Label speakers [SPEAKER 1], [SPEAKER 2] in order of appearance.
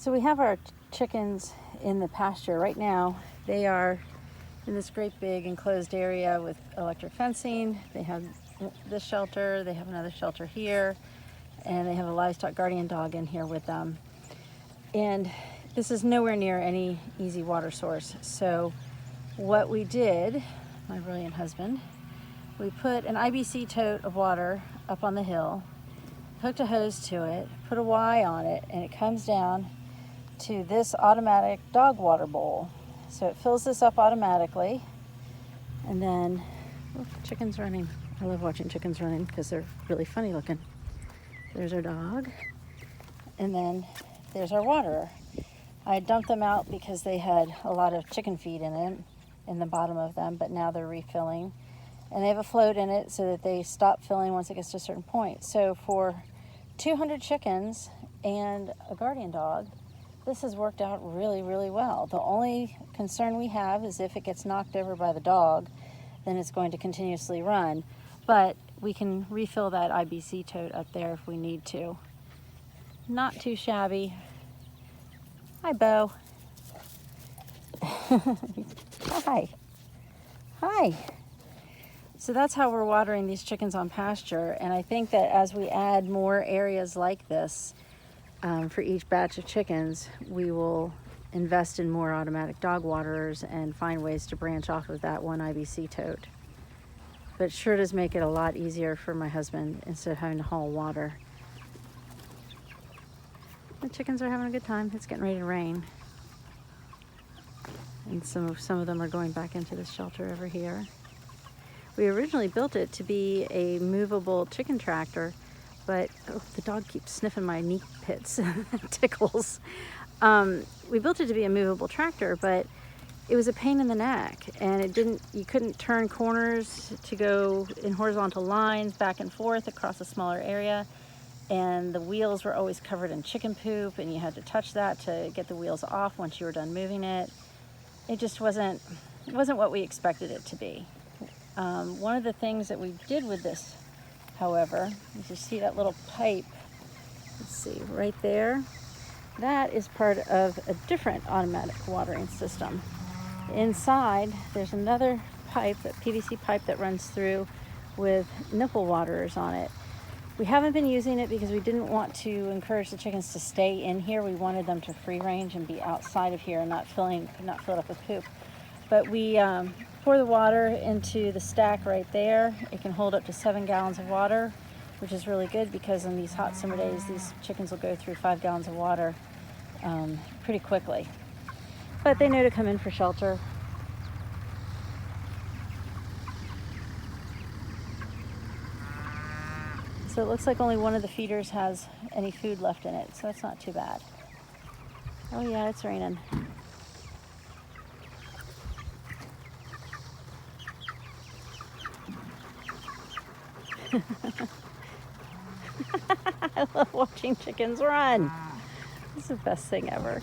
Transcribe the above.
[SPEAKER 1] So we have our chickens in the pasture right now. They are in this great big enclosed area with electric fencing. They have this shelter, they have another shelter here, and they have a livestock guardian dog in here with them. And this is nowhere near any easy water source. So what we did, my brilliant husband, we put an IBC tote of water up on the hill, hooked a hose to it, put a Y on it, and it comes down to this automatic dog water bowl. So it fills this up automatically, and then chickens running. I love watching chickens running because they're really funny looking. There's our dog, and then there's our water. I dumped them out because they had a lot of chicken feed in it, in the bottom of them, but now they're refilling. And they have a float in it so that they stop filling once it gets to a certain point. So for 200 chickens and a guardian dog, this has worked out really, really well. The only concern we have is if it gets knocked over by the dog, then it's going to continuously run. But we can refill that IBC tote up there if we need to. Not too shabby. Hi, Bo. Hi. Hi. So that's how we're watering these chickens on pasture. And I think that as we add more areas like this, for each batch of chickens, we will invest in more automatic dog waterers and find ways to branch off of that one IBC tote. But it sure does make it a lot easier for my husband instead of having to haul water. The chickens are having a good time. It's getting ready to rain. And some of them are going back into the shelter over here. We originally built it to be a movable chicken tractor, but the dog keeps sniffing my knee pits. Tickles. We built it to be a movable tractor, but it was a pain in the neck, and you couldn't turn corners to go in horizontal lines back and forth across a smaller area, and the wheels were always covered in chicken poop, and you had to touch that to get the wheels off once you were done moving it. It just wasn't what we expected it to be. One of the things that we did with this, however, is you see that little pipe, let's see, right there. That is part of a different automatic watering system. Inside, there's another pipe, that PVC pipe that runs through with nipple waterers on it. We haven't been using it because we didn't want to encourage the chickens to stay in here. We wanted them to free range and be outside of here and not filled up with poop. But we pour the water into the stack right there. It can hold up to 7 gallons of water, which is really good because in these hot summer days, these chickens will go through 5 gallons of water pretty quickly. But they know to come in for shelter. So it looks like only one of the feeders has any food left in it, so that's not too bad. Oh yeah, it's raining. I love watching chickens run. It's the best thing ever.